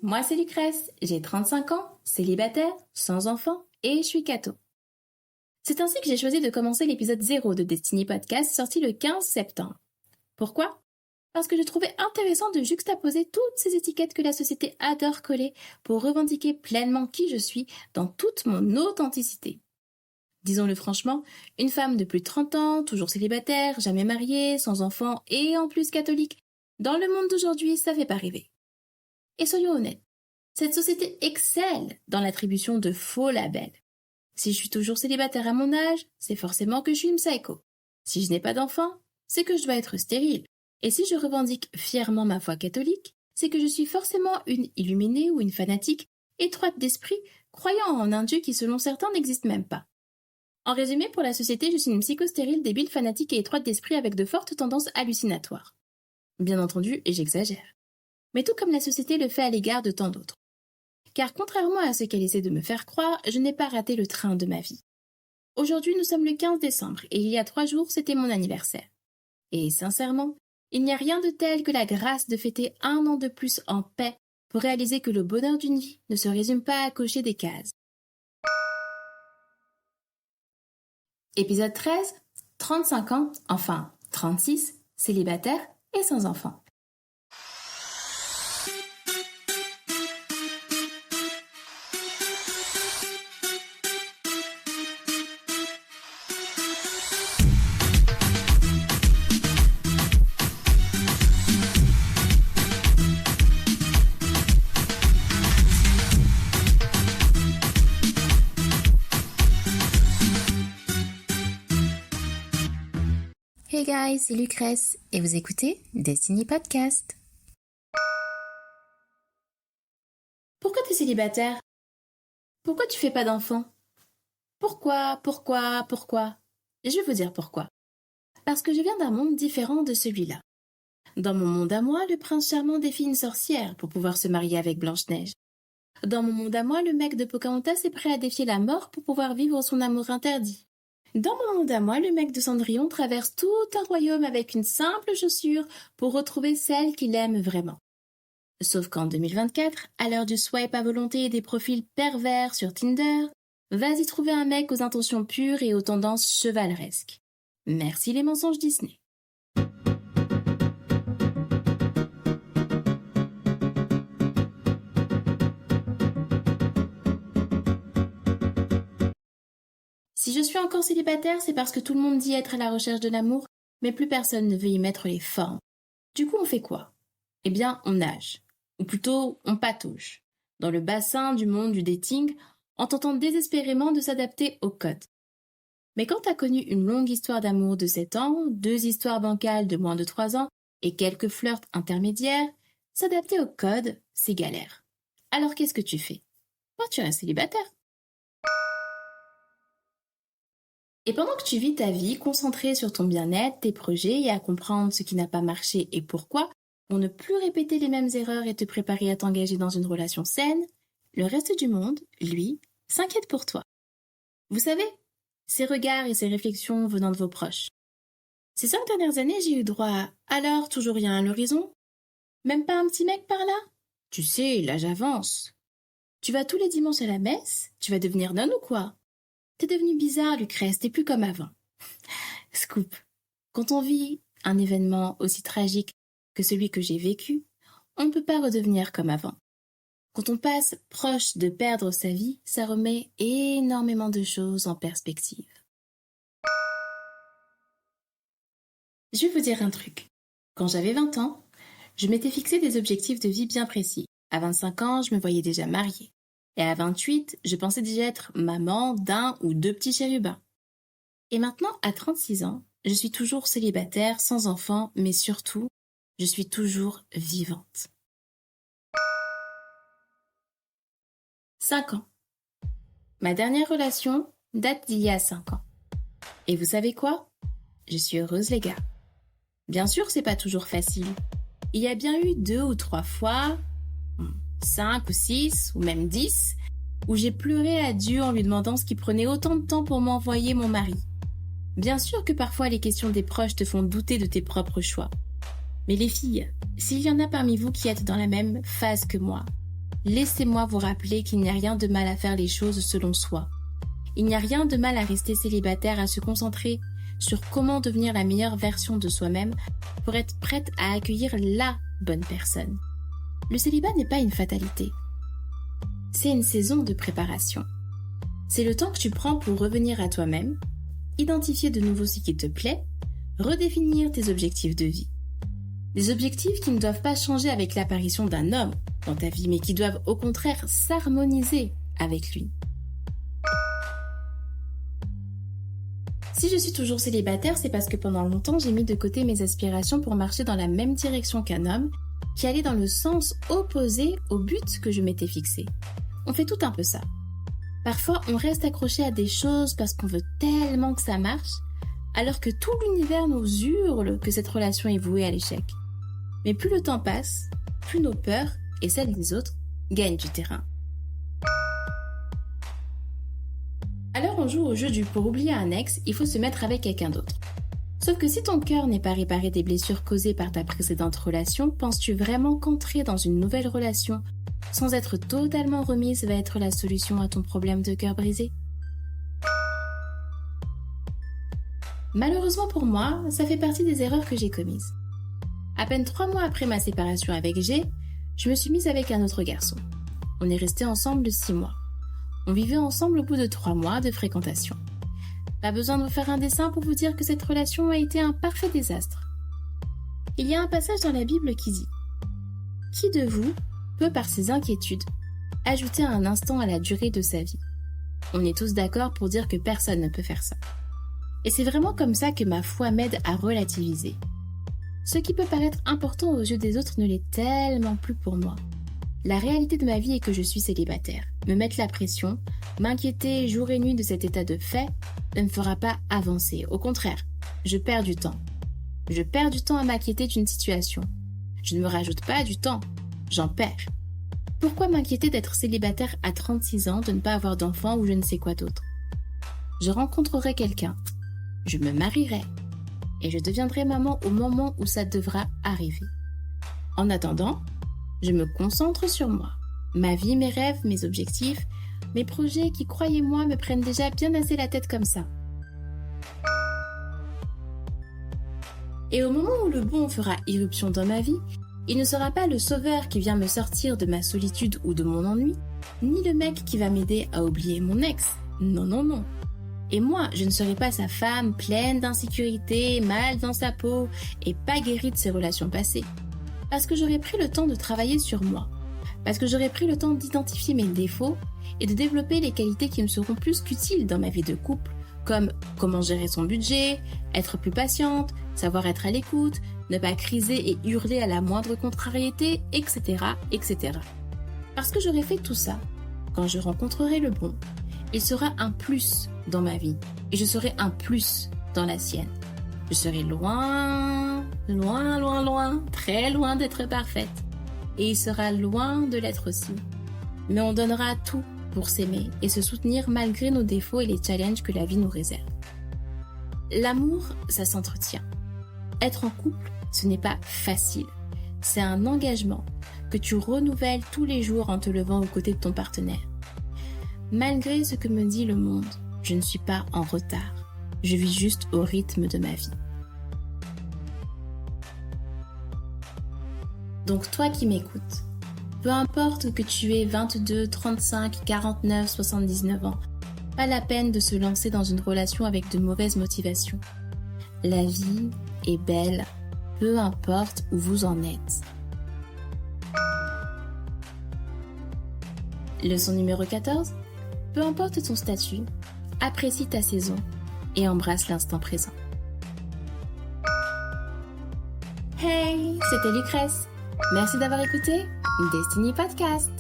moi c'est Lucrèce, j'ai 35 ans, célibataire, sans enfant et je suis catho. C'est ainsi que j'ai choisi de commencer l'épisode 0 de Destiny Podcast sorti le 15 septembre. Pourquoi ? Parce que je trouvais intéressant de juxtaposer toutes ces étiquettes que la société adore coller pour revendiquer pleinement qui je suis dans toute mon authenticité. Disons-le franchement, une femme de plus de 30 ans, toujours célibataire, jamais mariée, sans enfant et en plus catholique, dans le monde d'aujourd'hui, ça fait pas rêver. Et soyons honnêtes, cette société excelle dans l'attribution de faux labels. Si je suis toujours célibataire à mon âge, c'est forcément que je suis une psycho. Si je n'ai pas d'enfant, c'est que je dois être stérile. Et si je revendique fièrement ma foi catholique, c'est que je suis forcément une illuminée ou une fanatique, étroite d'esprit, croyant en un Dieu qui selon certains n'existe même pas. En résumé, pour la société, je suis une psychostérile, débile, fanatique et étroite d'esprit avec de fortes tendances hallucinatoires. Bien entendu, et j'exagère. Mais tout comme la société le fait à l'égard de tant d'autres. Car contrairement à ce qu'elle essaie de me faire croire, je n'ai pas raté le train de ma vie. Aujourd'hui, nous sommes le 15 décembre et il y a 3 jours, c'était mon anniversaire. Et sincèrement, il n'y a rien de tel que la grâce de fêter 1 an de plus en paix pour réaliser que le bonheur d'une vie ne se résume pas à cocher des cases. Épisode 13, 35 ans, enfin 36, célibataire et sans enfant. Hey guys, c'est Lucrèce et vous écoutez Destiny Podcast. Pourquoi t'es célibataire ? Pourquoi tu fais pas d'enfant ? Pourquoi ? Je vais vous dire pourquoi. Parce que je viens d'un monde différent de celui-là. Dans mon monde à moi, le prince charmant défie une sorcière pour pouvoir se marier avec Blanche-Neige. Dans mon monde à moi, le mec de Pocahontas est prêt à défier la mort pour pouvoir vivre son amour interdit. Dans mon monde à moi, le mec de Cendrillon traverse tout un royaume avec une simple chaussure pour retrouver celle qu'il aime vraiment. Sauf qu'en 2024, à l'heure du swipe à volonté et des profils pervers sur Tinder, vas-y trouver un mec aux intentions pures et aux tendances chevaleresques. Merci les mensonges Disney. Si je suis encore célibataire, c'est parce que tout le monde dit être à la recherche de l'amour, mais plus personne ne veut y mettre les formes. Du coup, on fait quoi ? Eh bien, on nage. Ou plutôt, on patauge. Dans le bassin du monde du dating, en tentant désespérément de s'adapter au code. Mais quand t'as connu une longue histoire d'amour de 7 ans, 2 histoires bancales de moins de 3 ans et quelques flirts intermédiaires, s'adapter au code, c'est galère. Alors qu'est-ce que tu fais ? Ben, tu restes célibataire. Et pendant que tu vis ta vie concentrée sur ton bien-être, tes projets et à comprendre ce qui n'a pas marché et pourquoi, pour ne plus répéter les mêmes erreurs et te préparer à t'engager dans une relation saine, le reste du monde, lui, s'inquiète pour toi. Vous savez, ces regards et ces réflexions venant de vos proches. Ces 5 dernières années, j'ai eu droit à « alors, toujours rien à l'horizon ? Même pas un petit mec par là ? Tu sais, l'âge avance. Tu vas tous les dimanches à la messe ? Tu vas devenir nonne ou quoi ? T'es devenue bizarre, Lucrèce, t'es plus comme avant. » Scoop. Quand on vit un événement aussi tragique que celui que j'ai vécu, on ne peut pas redevenir comme avant. Quand on passe proche de perdre sa vie, ça remet énormément de choses en perspective. Je vais vous dire un truc. Quand j'avais 20 ans, je m'étais fixé des objectifs de vie bien précis. À 25 ans, je me voyais déjà mariée. Et à 28, je pensais déjà être maman d'1 ou 2 petits chérubins. Et maintenant, à 36 ans, je suis toujours célibataire, sans enfant, mais surtout, je suis toujours vivante. 5 ans. Ma dernière relation date d'il y a 5 ans. Et vous savez quoi ? Je suis heureuse, les gars. Bien sûr, c'est pas toujours facile. Il y a bien eu 2 ou 3 fois, 5 ou 6 ou même 10, où j'ai pleuré à Dieu en lui demandant ce qui prenait autant de temps pour m'envoyer mon mari. Bien sûr que parfois les questions des proches te font douter de tes propres choix. Mais les filles, s'il y en a parmi vous qui êtes dans la même phase que moi, laissez-moi vous rappeler qu'il n'y a rien de mal à faire les choses selon soi. Il n'y a rien de mal à rester célibataire, à se concentrer sur comment devenir la meilleure version de soi-même pour être prête à accueillir la bonne personne. Le célibat n'est pas une fatalité. C'est une saison de préparation. C'est le temps que tu prends pour revenir à toi-même, identifier de nouveau ce qui te plaît, redéfinir tes objectifs de vie. Des objectifs qui ne doivent pas changer avec l'apparition d'un homme dans ta vie, mais qui doivent au contraire s'harmoniser avec lui. Si je suis toujours célibataire, c'est parce que pendant longtemps, j'ai mis de côté mes aspirations pour marcher dans la même direction qu'un homme, qui allait dans le sens opposé au but que je m'étais fixé. On fait tout un peu ça. Parfois, on reste accroché à des choses parce qu'on veut tellement que ça marche, alors que tout l'univers nous hurle que cette relation est vouée à l'échec. Mais plus le temps passe, plus nos peurs, et celles des autres, gagnent du terrain. Alors on joue au jeu du pour oublier un ex, il faut se mettre avec quelqu'un d'autre. Sauf que si ton cœur n'est pas réparé des blessures causées par ta précédente relation, penses-tu vraiment qu'entrer dans une nouvelle relation sans être totalement remise va être la solution à ton problème de cœur brisé? Malheureusement pour moi, ça fait partie des erreurs que j'ai commises. À peine 3 mois après ma séparation avec G, je me suis mise avec un autre garçon. On est restés ensemble 6 mois. On vivait ensemble au bout de 3 mois de fréquentation. Pas besoin de vous faire un dessin pour vous dire que cette relation a été un parfait désastre. Il y a un passage dans la Bible qui dit « Qui de vous peut, par ses inquiétudes, ajouter un instant à la durée de sa vie ?» On est tous d'accord pour dire que personne ne peut faire ça. Et c'est vraiment comme ça que ma foi m'aide à relativiser. Ce qui peut paraître important aux yeux des autres ne l'est tellement plus pour moi. La réalité de ma vie est que je suis célibataire. Me mettre la pression, m'inquiéter jour et nuit de cet état de fait, ne me fera pas avancer. Au contraire, je perds du temps. Je perds du temps à m'inquiéter d'une situation. Je ne me rajoute pas du temps, j'en perds. Pourquoi m'inquiéter d'être célibataire à 36 ans, de ne pas avoir d'enfant ou je ne sais quoi d'autre? Je rencontrerai quelqu'un, je me marierai, et je deviendrai maman au moment où ça devra arriver. En attendant, je me concentre sur moi, ma vie, mes rêves, mes objectifs, mes projets qui, croyez-moi, me prennent déjà bien assez la tête comme ça. Et au moment où le bon fera irruption dans ma vie, il ne sera pas le sauveur qui vient me sortir de ma solitude ou de mon ennui, ni le mec qui va m'aider à oublier mon ex. Non, non, non. Et moi, je ne serai pas sa femme pleine d'insécurité, mal dans sa peau et pas guérie de ses relations passées. Parce que j'aurai pris le temps de travailler sur moi. Parce que j'aurai pris le temps d'identifier mes défauts et de développer les qualités qui me seront plus qu'utiles dans ma vie de couple, comme comment gérer son budget, être plus patiente, savoir être à l'écoute, ne pas criser et hurler à la moindre contrariété, etc., etc. Parce que j'aurai fait tout ça, quand je rencontrerai le bon, il sera un plus dans ma vie et je serai un plus dans la sienne. Je serai loin, loin, loin, loin, très loin d'être parfaite. Et il sera loin de l'être aussi. Mais on donnera tout pour s'aimer et se soutenir malgré nos défauts et les challenges que la vie nous réserve. L'amour, ça s'entretient. Être en couple, ce n'est pas facile. C'est un engagement que tu renouvelles tous les jours en te levant aux côtés de ton partenaire. Malgré ce que me dit le monde, je ne suis pas en retard. Je vis juste au rythme de ma vie. Donc toi qui m'écoutes, peu importe que tu aies 22, 35, 49, 79 ans, pas la peine de se lancer dans une relation avec de mauvaises motivations. La vie est belle, peu importe où vous en êtes. Leçon numéro 14. Peu importe ton statut, apprécie ta saison et embrasse l'instant présent. Hey, c'était Lucrèce. Merci d'avoir écouté Destiny Podcast.